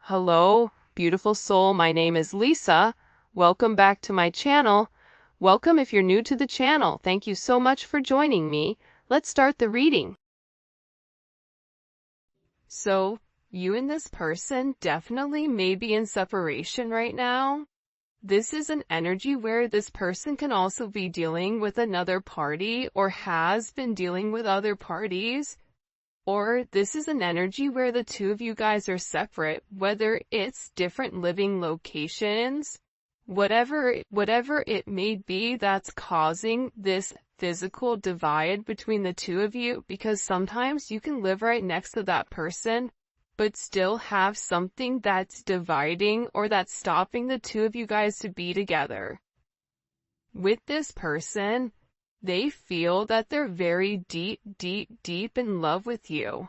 Hello, beautiful soul. My name is Lisa. Welcome back to my channel. Welcome if you're new to the channel. Thank you so much for joining me. Let's start the reading. So, you and this person definitely may be in separation right now. This is an energy where this person can also be dealing with another party or has been dealing with other parties. Or this is an energy where the two of you guys are separate, whether it's different living locations, whatever it may be that's causing this physical divide between the two of you, because sometimes you can live right next to that person, but still have something that's dividing or that's stopping the two of you guys to be together. With this person, they feel that they're very deep in love with you.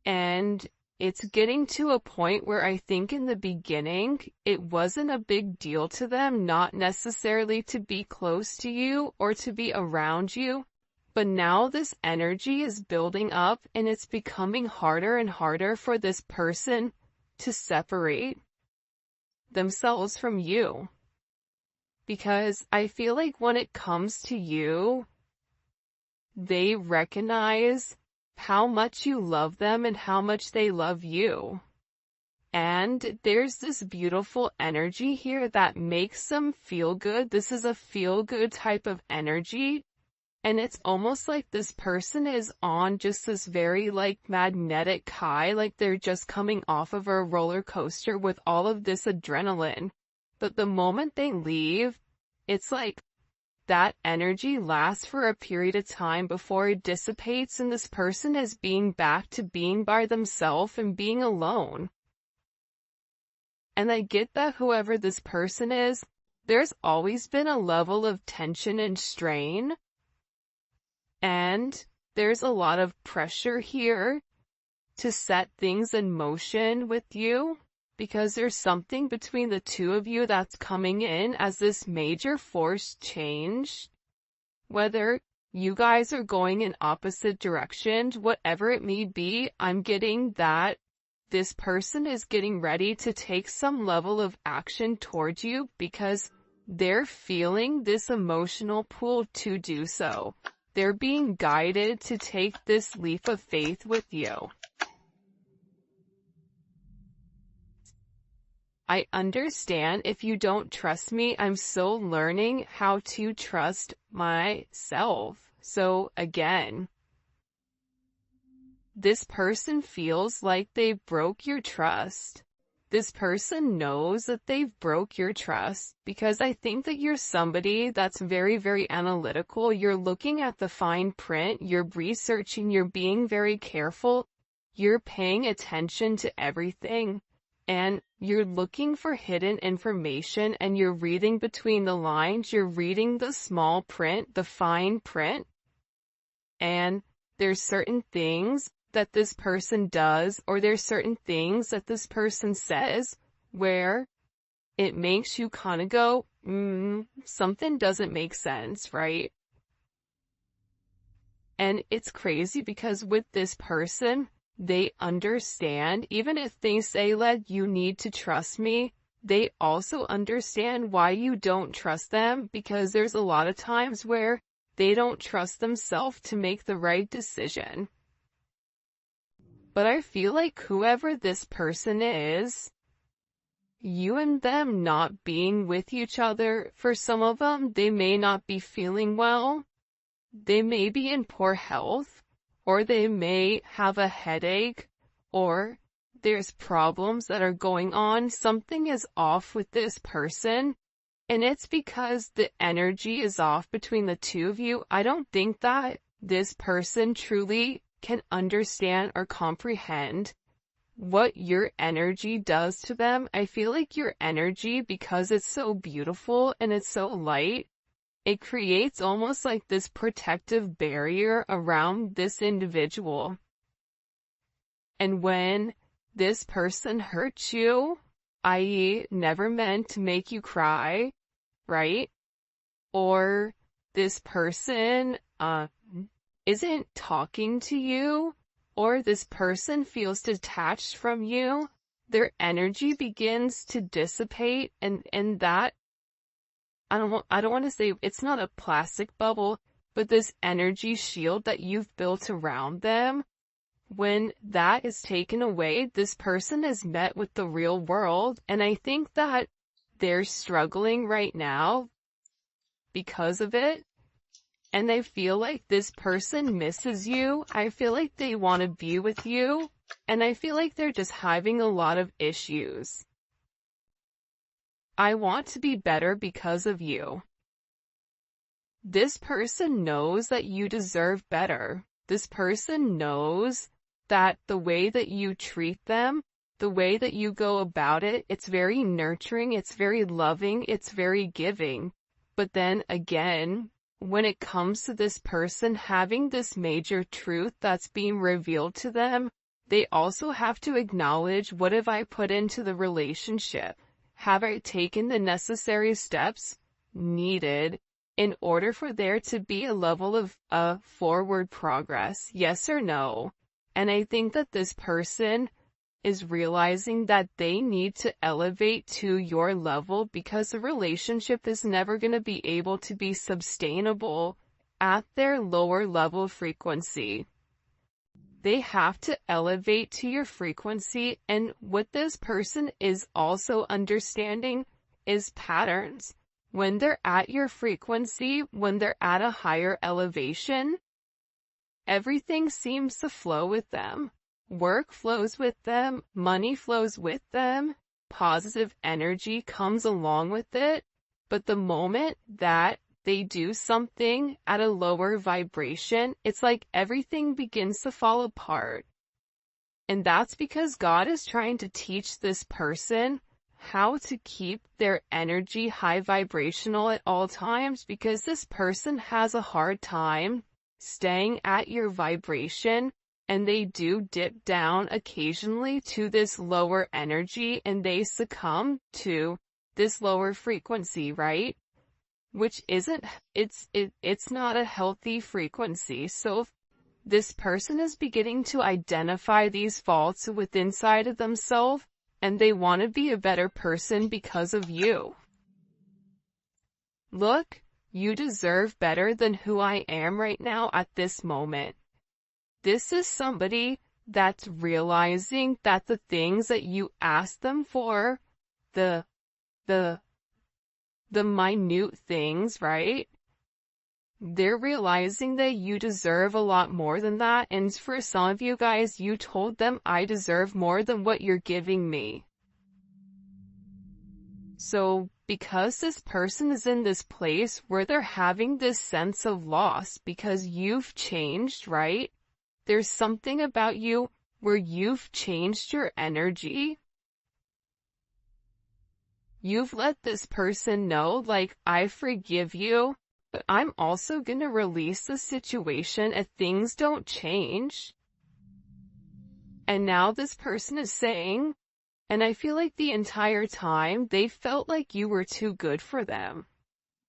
And it's getting to a point where I think in the beginning, it wasn't a big deal to them, not necessarily to be close to you or to be around you. But now this energy is building up and it's becoming harder and harder for this person to separate themselves from you. Because I feel like when it comes to you, they recognize how much you love them and how much they love you. And there's this beautiful energy here that makes them feel good. This is a feel-good type of energy. And it's almost like this person is on just this very magnetic high, like they're just coming off of a roller coaster with all of this adrenaline. But the moment they leave, it's like that energy lasts for a period of time before it dissipates and this person is being back to being by themselves and being alone. And I get that whoever this person is, there's always been a level of tension and strain. And there's a lot of pressure here to set things in motion with you. Because there's something between the two of you that's coming in as this major force change. Whether you guys are going in opposite directions, whatever it may be, I'm getting that this person is getting ready to take some level of action towards you because they're feeling this emotional pull to do so. They're being guided to take this leap of faith with you. I understand if you don't trust me. I'm still learning how to trust myself. So again, this person feels like they broke your trust. This person knows that they've broke your trust because I think that you're somebody that's very, very analytical. You're looking at the fine print, you're researching, you're being very careful, you're paying attention to everything. And you're looking for hidden information and you're reading between the lines, you're reading the small print, the fine print. And there's certain things that this person does or there's certain things that this person says where it makes you kind of go, something doesn't make sense, right? And it's crazy because with this person, they understand, even if they say, you need to trust me, they also understand why you don't trust them because there's a lot of times where they don't trust themselves to make the right decision. But I feel like whoever this person is, you and them not being with each other, for some of them, they may not be feeling well, they may be in poor health, or they may have a headache, or there's problems that are going on. Something is off with this person, and it's because the energy is off between the two of you. I don't think that this person truly can understand or comprehend what your energy does to them. I feel like your energy, because it's so beautiful and it's so light, it creates almost like this protective barrier around this individual. And when this person hurts you, i.e. never meant to make you cry, right? Or this person isn't talking to you, or this person feels detached from you, their energy begins to dissipate, and that, I don't want to say it's not a plastic bubble, but this energy shield that you've built around them, when that is taken away, this person is met with the real world. And I think that they're struggling right now because of it. And I feel like this person misses you. I feel like they want to be with you. And I feel like they're just having a lot of issues. I want to be better because of you. This person knows that you deserve better. This person knows that the way that you treat them, the way that you go about it, it's very nurturing, it's very loving, it's very giving. But then again, when it comes to this person having this major truth that's being revealed to them, they also have to acknowledge, what have I put into the relationship? Have I taken the necessary steps needed in order for there to be a level of forward progress? Yes or no? And I think that this person is realizing that they need to elevate to your level, because the relationship is never going to be able to be sustainable at their lower level frequency. They have to elevate to your frequency, and what this person is also understanding is patterns. When they're at your frequency, when they're at a higher elevation, everything seems to flow with them. Work flows with them, money flows with them, positive energy comes along with it. But the moment that they do something at a lower vibration, it's like everything begins to fall apart. And that's because God is trying to teach this person how to keep their energy high vibrational at all times, because this person has a hard time staying at your vibration, and they do dip down occasionally to this lower energy, and they succumb to this lower frequency, right? Which isn't, it's not a healthy frequency. So if this person is beginning to identify these faults within inside of themselves, and they want to be a better person because of you. Look, you deserve better than who I am right now at this moment. This is somebody that's realizing that the things that you ask them for, the minute things, right? They're realizing that you deserve a lot more than that. And for some of you guys, you told them, I deserve more than what you're giving me. So because this person is in this place where they're having this sense of loss because you've changed, right? There's something about you where you've changed your energy. You've let this person know, like, I forgive you, but I'm also gonna release the situation if things don't change. And now this person is saying, and I feel like the entire time they felt like you were too good for them.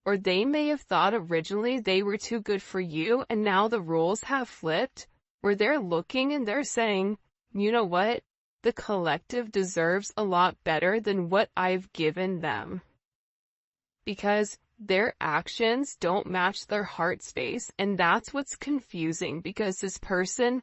Or they may have thought originally they were too good for you, and now the roles have flipped, where they're looking and they're saying, you know what? The collective deserves a lot better than what I've given them. Because their actions don't match their heart space, and that's what's confusing, because this person,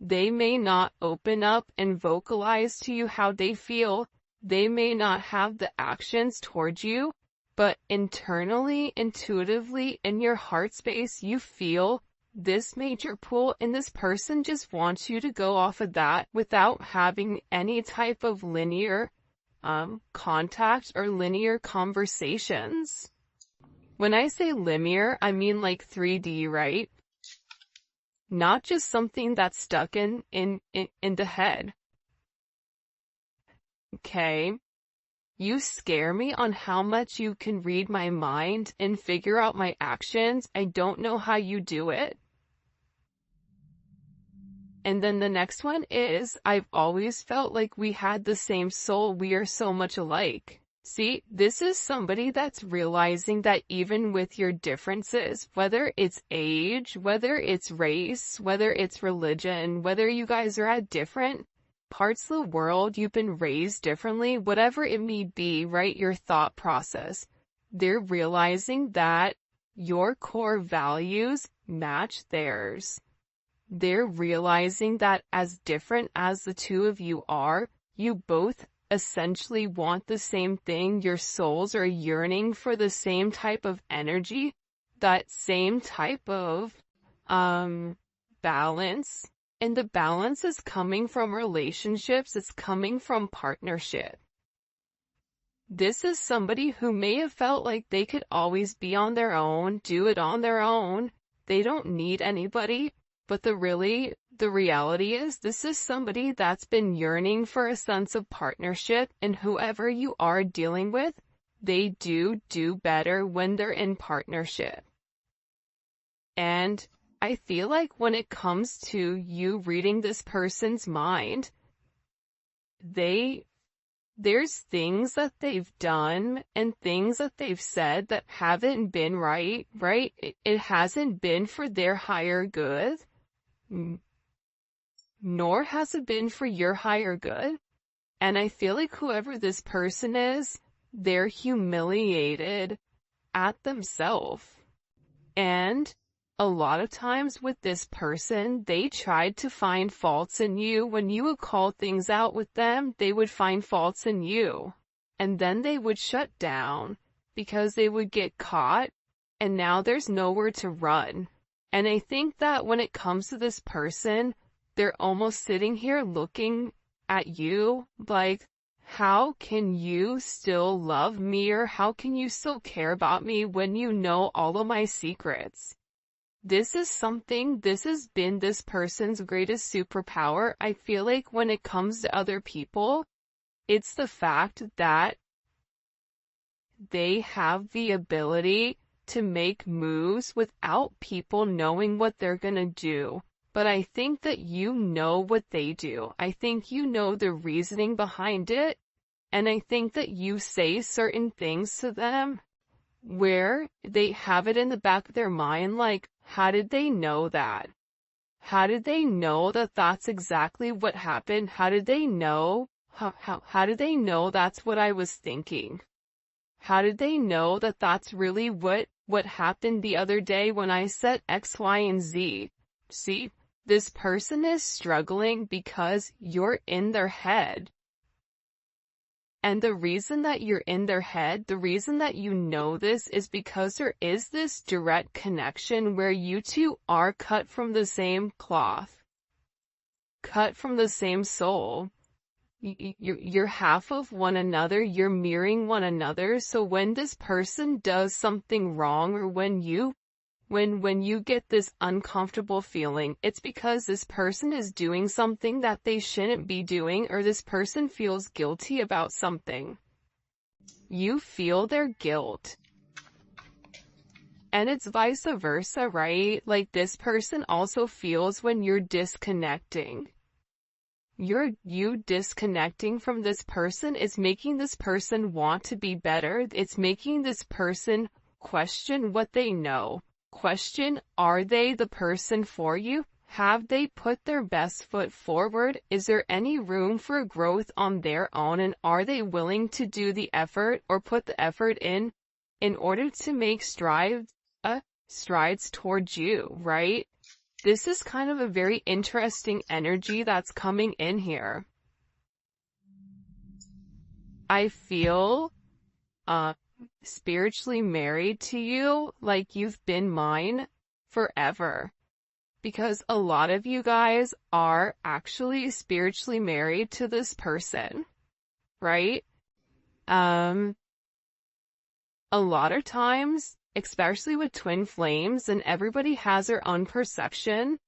they may not open up and vocalize to you how they feel. They may not have the actions towards you, but internally, intuitively, in your heart space, you feel this major pull, and this person just wants you to go off of that without having any type of linear contact or linear conversations. When I say linear, I mean like 3D, right? Not just something that's stuck in the head. Okay? You scare me on how much you can read my mind and figure out my actions. I don't know how you do it. And then the next one is, I've always felt like we had the same soul. We are so much alike. See, this is somebody that's realizing that even with your differences, whether it's age, whether it's race, whether it's religion, whether you guys are at different parts of the world you've been raised differently, whatever it may be, right? Your thought process. They're realizing that your core values match theirs. They're realizing that as different as the two of you are, you both essentially want the same thing. Your souls are yearning for the same type of energy, that same type of balance. And the balance is coming from relationships, it's coming from partnership. This is somebody who may have felt like they could always be on their own, do it on their own. They don't need anybody. But the reality is this is somebody that's been yearning for a sense of partnership, and whoever you are dealing with, they do better when they're in partnership. And I feel like when it comes to you reading this person's mind, there's things that they've done and things that they've said that haven't been right? It hasn't been for their higher good, nor has it been for your higher good. And I feel like whoever this person is, they're humiliated at themselves. And a lot of times with this person, they tried to find faults in you. When you would call things out with them, they would find faults in you. And then they would shut down because they would get caught, and now there's nowhere to run. And I think that when it comes to this person, they're almost sitting here looking at you like, how can you still love me, or how can you still care about me when you know all of my secrets? This has been this person's greatest superpower. I feel like when it comes to other people, it's the fact that they have the ability to make moves without people knowing what they're gonna do. But I think that you know what they do. I think you know the reasoning behind it. And I think that you say certain things to them where they have it in the back of their mind, like, how did they know that? How did they know that that's exactly what happened? How did they know? How did they know that's what I was thinking? How did they know that that's really what happened the other day when I said X, Y, and Z? See, this person is struggling because you're in their head. And the reason that you're in their head, the reason that you know this, is because there is this direct connection where you two are cut from the same cloth, cut from the same soul. You're half of one another, you're mirroring one another. So when this person does something wrong, or when you get this uncomfortable feeling, it's because this person is doing something that they shouldn't be doing, or this person feels guilty about something. You feel their guilt. And it's vice versa, right? Like, this person also feels when you're disconnecting. You disconnecting from this person is making this person want to be better. It's making this person question what they know. Question, are they the person for you? Have they put their best foot forward? Is there any room for growth on their own? And are they willing to do the effort, or put the effort in order to make strides towards you, right? This is kind of a very interesting energy that's coming in here. I feel spiritually married to you, like you've been mine forever. Because a lot of you guys are actually spiritually married to this person, right? A lot of times, especially with twin flames, and everybody has their own perception,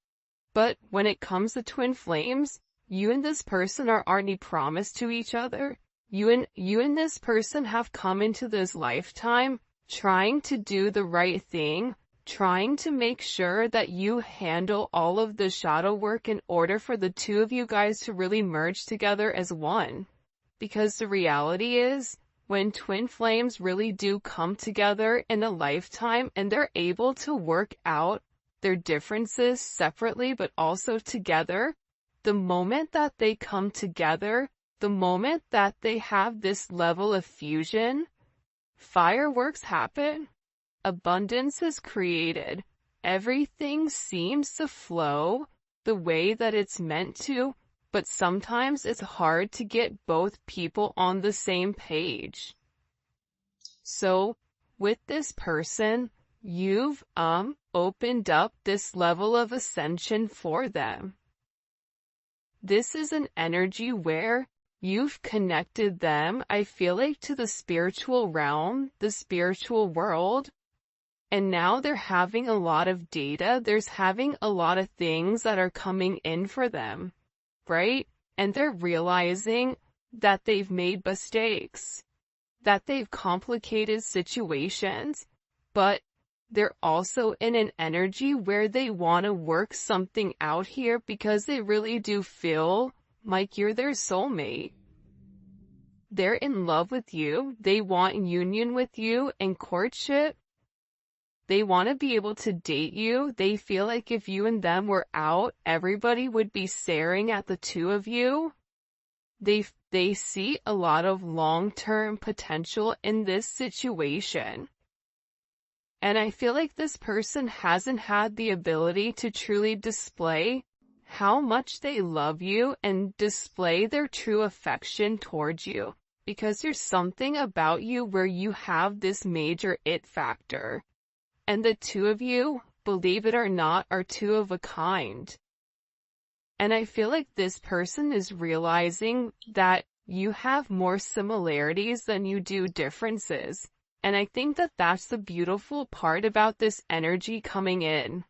but when it comes to twin flames, you and this person are already promised to each other. You and this person have come into this lifetime trying to do the right thing, trying to make sure that you handle all of the shadow work in order for the two of you guys to really merge together as one. Because the reality is, when twin flames really do come together in a lifetime and they're able to work out their differences separately but also together, the moment that they come together, the moment that they have this level of fusion, fireworks happen. Abundance is created. Everything seems to flow the way that it's meant to, but sometimes it's hard to get both people on the same page. So, with this person, you've opened up this level of ascension for them. This is an energy where you've connected them, I feel like, to the spiritual realm, the spiritual world. And now they're having a lot of data, there's having a lot of things that are coming in for them, right? And they're realizing that they've made mistakes, that they've complicated situations, but they're also in an energy where they want to work something out here because they really do feel like you're their soulmate. They're in love with you, they want union with you and courtship. They want to be able to date you. They feel like if you and them were out, everybody would be staring at the two of you. They see a lot of long-term potential in this situation. And I feel like this person hasn't had the ability to truly display how much they love you and display their true affection towards you. Because there's something about you where you have this major it factor. And the two of you, believe it or not, are two of a kind. And I feel like this person is realizing that you have more similarities than you do differences. And I think that that's the beautiful part about this energy coming in.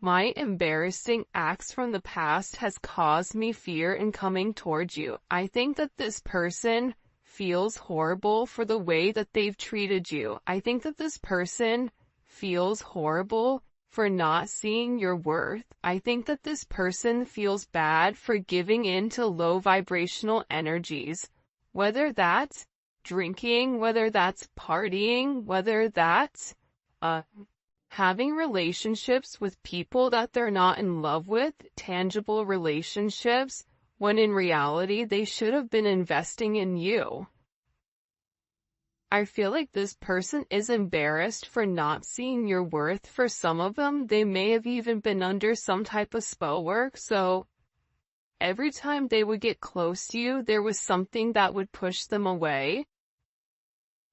My embarrassing acts from the past has caused me fear in coming towards you. I think that this person feels horrible for the way that they've treated you. I think that this person feels horrible for not seeing your worth. I think that this person feels bad for giving in to low vibrational energies. Whether that's drinking, whether that's partying, whether that's having relationships with people that they're not in love with, tangible relationships, when in reality they should have been investing in you. I feel like this person is embarrassed for not seeing your worth. For some of them, they may have even been under some type of spell work, so every time they would get close to you, there was something that would push them away.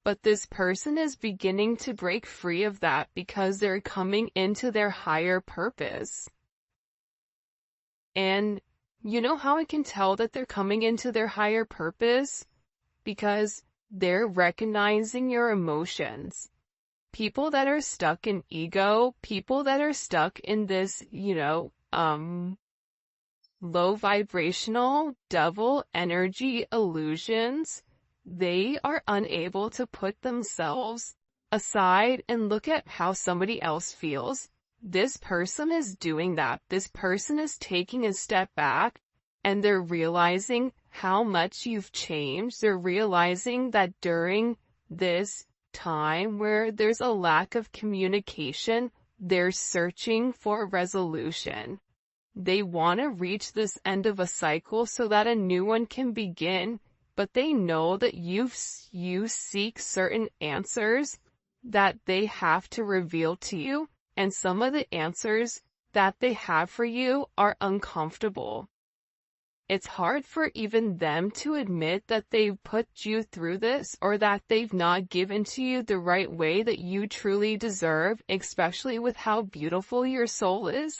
But this person is beginning to break free of that because they're coming into their higher purpose. And you know how I can tell that they're coming into their higher purpose? Because they're recognizing your emotions. People that are stuck in ego, people that are stuck in this, low vibrational devil energy illusions, they are unable to put themselves aside and look at how somebody else feels. This person is doing that. This person is taking a step back and they're realizing how much you've changed. They're realizing that during this time where there's a lack of communication, they're searching for resolution. They want to reach this end of a cycle so that a new one can begin, but they know that you seek certain answers that they have to reveal to you, and some of the answers that they have for you are uncomfortable. It's hard for even them to admit that they've put you through this or that they've not given to you the right way that you truly deserve, especially with how beautiful your soul is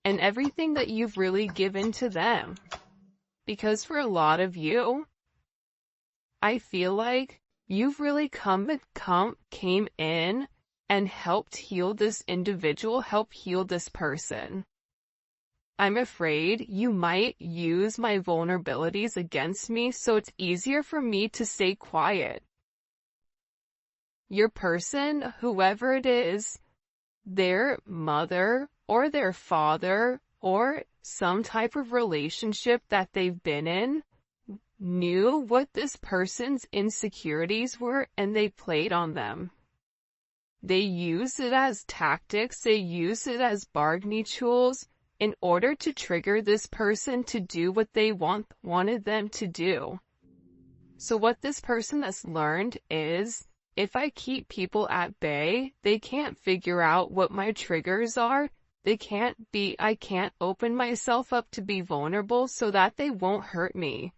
and everything that you've really given to them. Because for a lot of you, I feel like you've really came in and helped heal this individual, help heal this person. I'm afraid you might use my vulnerabilities against me, so it's easier for me to stay quiet. Your person, whoever it is, their mother or their father or some type of relationship that they've been in, knew what this person's insecurities were and they played on them. They used it as tactics, they used it as bargaining tools in order to trigger this person to do what they wanted them to do. So what this person has learned is, if I keep people at bay, they can't figure out what my triggers are. I can't open myself up to be vulnerable so that they won't hurt me.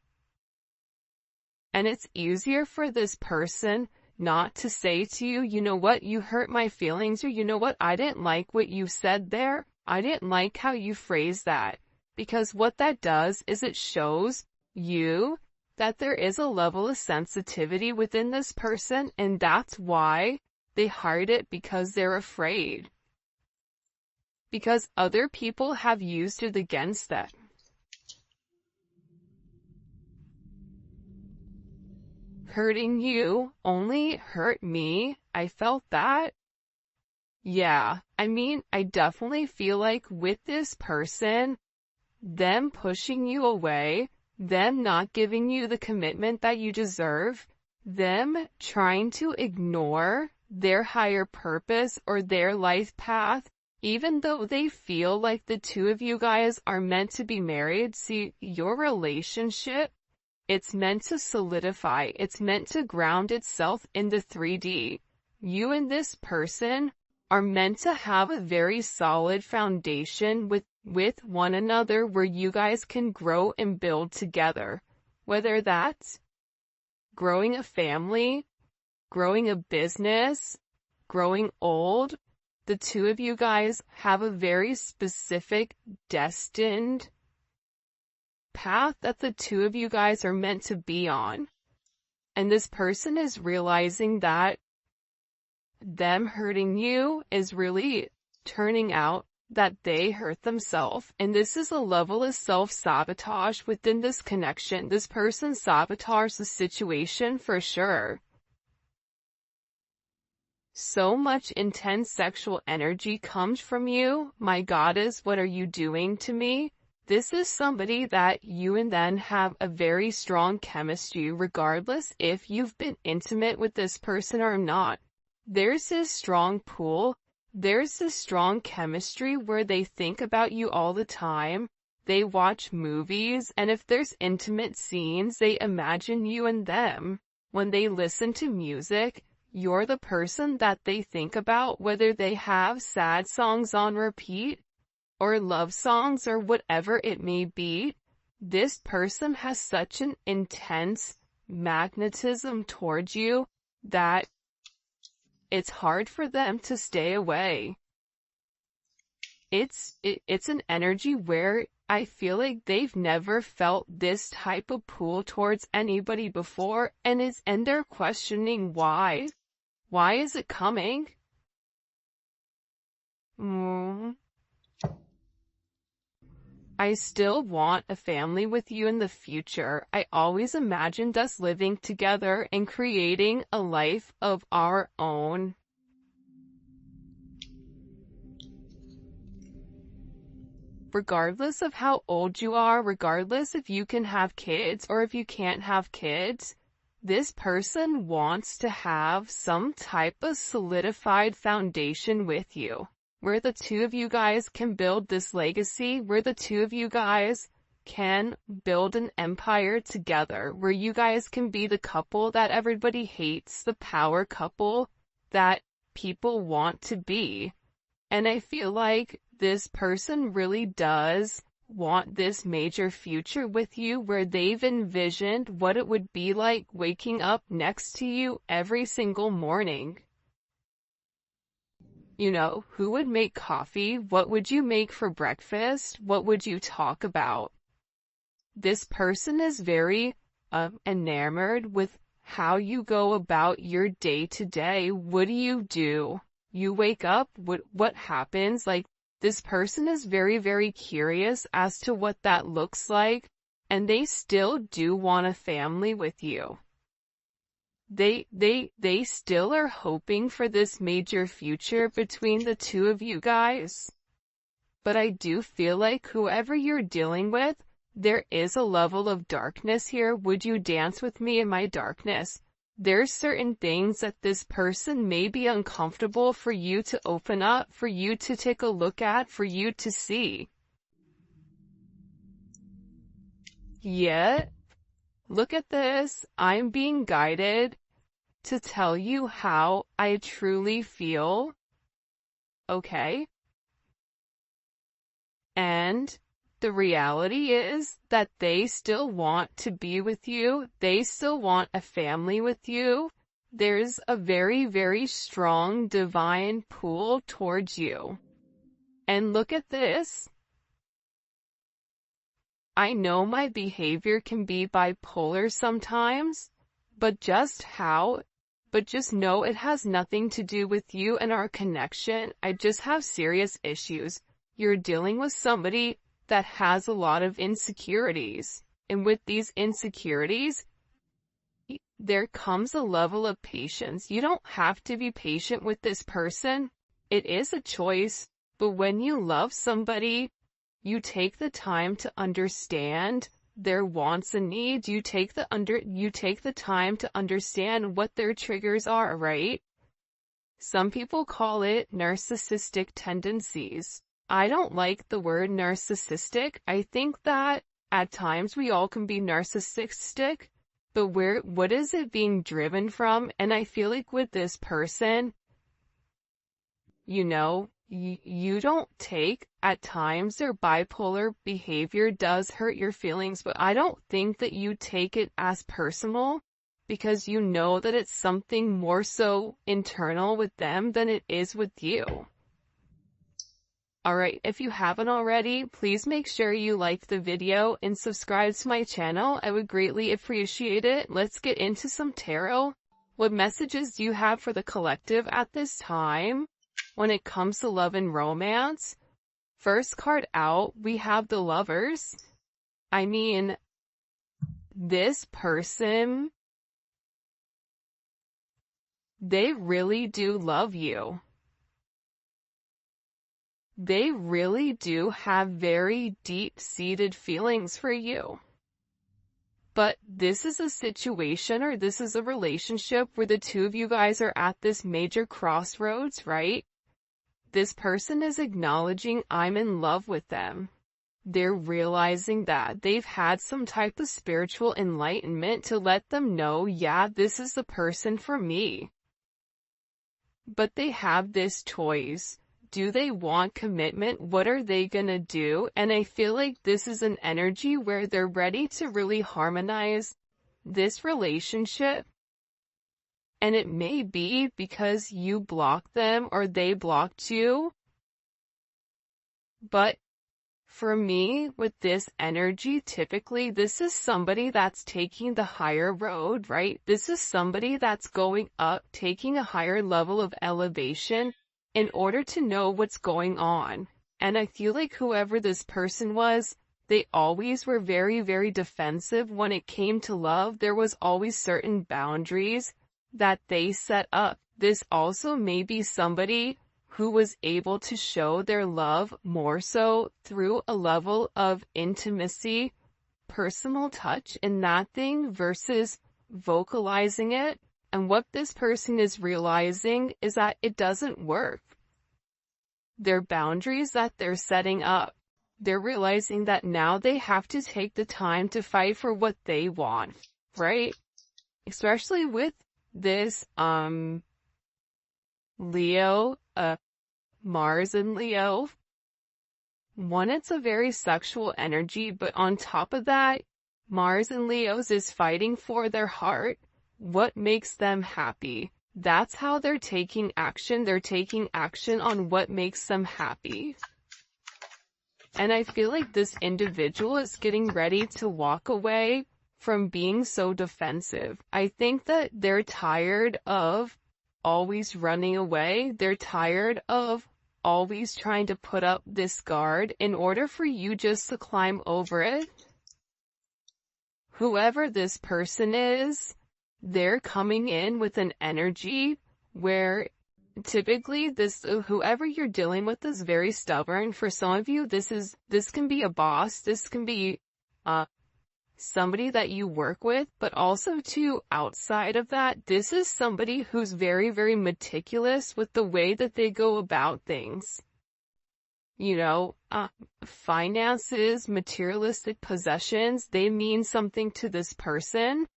And it's easier for this person not to say to you, you know what, you hurt my feelings, or you know what, I didn't like what you said there. I didn't like how you phrased that. Because what that does is it shows you that there is a level of sensitivity within this person, and that's why they hide it, because they're afraid. Because other people have used it against them. Hurting you only hurt me. I felt that. Yeah, I mean, I definitely feel like with this person, them pushing you away, them not giving you the commitment that you deserve, them trying to ignore their higher purpose or their life path, even though they feel like the two of you guys are meant to be married. See, your relationship, it's meant to solidify. It's meant to ground itself in the 3D. You and this person are meant to have a very solid foundation with one another where you guys can grow and build together. Whether that's growing a family, growing a business, growing old, the two of you guys have a very specific, destined path that the two of you guys are meant to be on. And this person is realizing that them hurting you is really turning out that they hurt themselves. And this is a level of self-sabotage within this connection. This person sabotaged the situation for sure. So much intense sexual energy comes from you. My goddess, what are you doing to me? This is somebody that you and them have a very strong chemistry, regardless if you've been intimate with this person or not. There's this strong pull. There's this strong chemistry where they think about you all the time. They watch movies, and if there's intimate scenes, they imagine you and them. When they listen to music, you're the person that they think about, whether they have sad songs on repeat, or love songs, or whatever it may be. This person has such an intense magnetism towards you that it's hard for them to stay away. It's an energy where I feel like they've never felt this type of pull towards anybody before, and they're questioning why. Why is it coming? I still want a family with you in the future. I always imagined us living together and creating a life of our own. Regardless of how old you are, regardless if you can have kids or if you can't have kids, this person wants to have some type of solidified foundation with you, where the two of you guys can build this legacy, where the two of you guys can build an empire together, where you guys can be the couple that everybody hates, the power couple that people want to be. And I feel like this person really does want this major future with you, where they've envisioned what it would be like waking up next to you every single morning. You know, who would make coffee? What would you make for breakfast? What would you talk about? This person is very enamored with how you go about your day to day. What do? You wake up, what happens? Like, this person is very, very curious as to what that looks like, and they still do want a family with you. They still are hoping for this major future between the two of you guys. But I do feel like whoever you're dealing with, there is a level of darkness here. Would you dance with me in my darkness? There's certain things that this person may be uncomfortable for you to open up, for you to take a look at, for you to see. Yet, look at this. I'm being guided to tell you how I truly feel. Okay? And the reality is that they still want to be with you. They still want a family with you. There's a very, very strong divine pull towards you. And look at this. I know my behavior can be bipolar sometimes, but just know it has nothing to do with you and our connection. I just have serious issues. You're dealing with somebody that has a lot of insecurities. And with these insecurities, there comes a level of patience. You don't have to be patient with this person. It is a choice. But when you love somebody, you take the time to understand their wants and needs. You take the time to understand what their triggers are, right? Some people call it narcissistic tendencies. I don't like the word narcissistic. I think that at times we all can be narcissistic, but what is it being driven from? And I feel like with this person, you don't take, at times their bipolar behavior does hurt your feelings, but I don't think that you take it as personal because you know that it's something more so internal with them than it is with you. Alright, if you haven't already, please make sure you like the video and subscribe to my channel. I would greatly appreciate it. Let's get into some tarot. What messages do you have for the collective at this time? When it comes to love and romance, first card out, we have the Lovers. I mean, this person, they really do love you. They really do have very deep-seated feelings for you. But this is a situation, or this is a relationship where the two of you guys are at this major crossroads, right? This person is acknowledging I'm in love with them. They're realizing that they've had some type of spiritual enlightenment to let them know, yeah, this is the person for me. But they have this choice. Do they want commitment? What are they gonna do? And I feel like this is an energy where they're ready to really harmonize this relationship. And it may be because you blocked them or they blocked you. But for me, with this energy, typically this is somebody that's taking the higher road, right? This is somebody that's going up, taking a higher level of elevation in order to know what's going on. And I feel like whoever this person was, they always were very, very defensive when it came to love. There was always certain boundaries that they set up. This also may be somebody who was able to show their love more so through a level of intimacy, personal touch in that thing versus vocalizing it. And what this person is realizing is that it doesn't work. Their boundaries that they're setting up, they're realizing that now they have to take the time to fight for what they want, right? Especially with this, Leo, Mars and Leo. One, it's a very sexual energy, but on top of that, Mars and Leo's is fighting for their heart. What makes them happy? That's how they're taking action. They're taking action on what makes them happy. And I feel like this individual is getting ready to walk away from being so defensive. I think that they're tired of always running away. They're tired of always trying to put up this guard in order for you just to climb over it. Whoever this person is, they're coming in with an energy where typically whoever you're dealing with is very stubborn. For some of you, this can be a boss, this can be somebody that you work with, but also too, outside of that, this is somebody who's very, very meticulous with the way that they go about things. finances, materialistic possessions, they mean something to this person,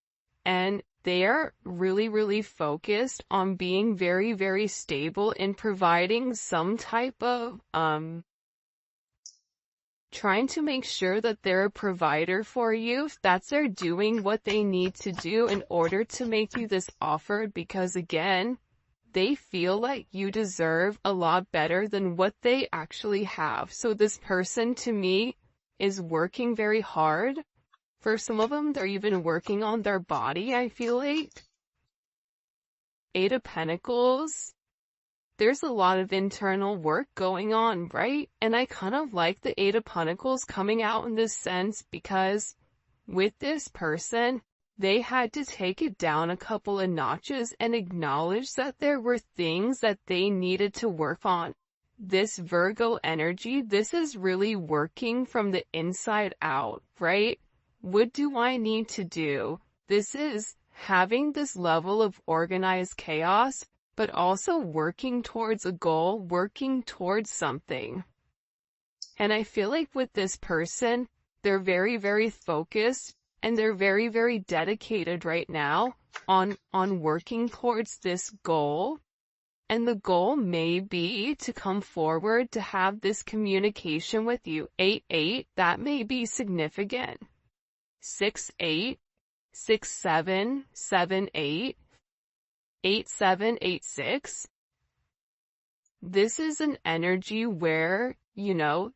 and they are really, really focused on being very, very stable in providing some type of, trying to make sure that they're a provider for you. That's they're doing what they need to do in order to make you this offer, because again, they feel like you deserve a lot better than what they actually have. So this person, to me, is working very hard. For some of them, they're even working on their body, I feel like. Eight of Pentacles. There's a lot of internal work going on, right? And I kind of like the Eight of Pentacles coming out in this sense, because with this person, they had to take it down a couple of notches and acknowledge that there were things that they needed to work on. This Virgo energy, this is really working from the inside out, right? What do I need to do? This is having this level of organized chaos, but also working towards a goal, working towards something. And I feel like with this person, they're very, very focused, and they're very, very dedicated right now on working towards this goal. And the goal may be to come forward to have this communication with you. 8-8, that may be significant. 6-8, 6-7, 7-8. 8-7-8-6. This is an energy where,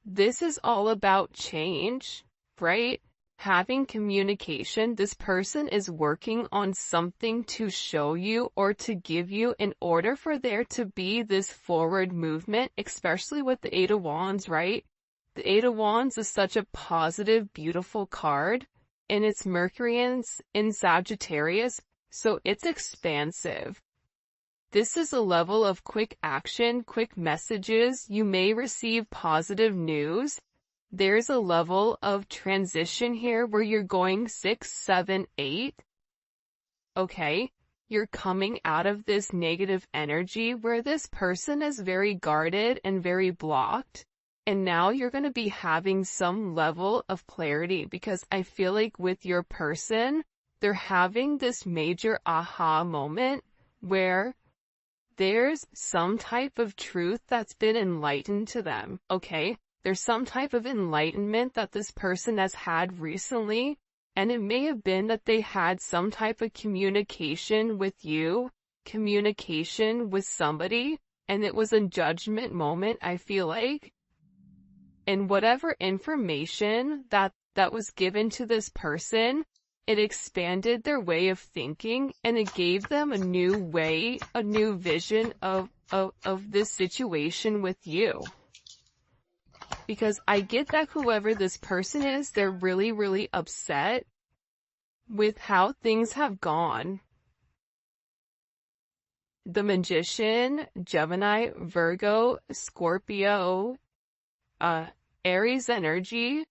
this is all about change, right? Having communication. This person is working on something to show you or to give you in order for there to be this forward movement, especially with the Eight of Wands, right? The Eight of Wands is such a positive, beautiful card, and it's Mercury in Sagittarius. So it's expansive. This is a level of quick action, quick messages. You may receive positive news. There's a level of transition here where you're going 6, 7, 8. Okay, you're coming out of this negative energy where this person is very guarded and very blocked. And now you're going to be having some level of clarity, because I feel like with your person, they're having this major aha moment where there's some type of truth that's been enlightened to them, okay? There's some type of enlightenment that this person has had recently, and it may have been that they had some type of communication with you, communication with somebody, and it was a judgment moment, I feel like. And whatever information that was given to this person, it expanded their way of thinking, and it gave them a new way, a new vision of this situation with you. Because I get that whoever this person is, they're really, really upset with how things have gone. The Magician, Gemini, Virgo, Scorpio, Aries energy.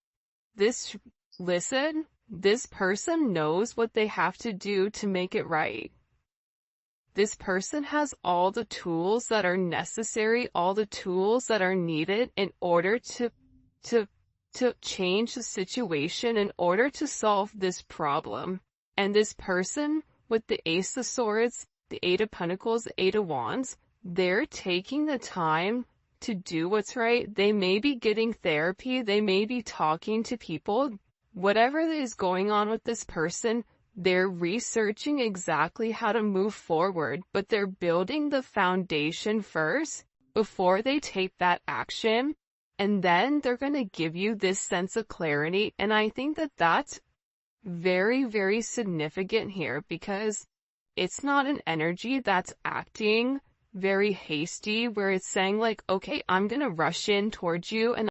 Listen, this person knows what they have to do to make it right. This person has all the tools that are necessary, all the tools that are needed in order to change the situation, in order to solve this problem. And this person with the Ace of Swords, the Eight of Pentacles, the Eight of Wands, they're taking the time to do what's right. They may be getting therapy, they may be talking to people. Whatever is going on with this person, they're researching exactly how to move forward, but they're building the foundation first before they take that action, and then they're going to give you this sense of clarity. And I think that that's very, very significant here, because it's not an energy that's acting very hasty, where it's saying like, okay, I'm going to rush in towards you and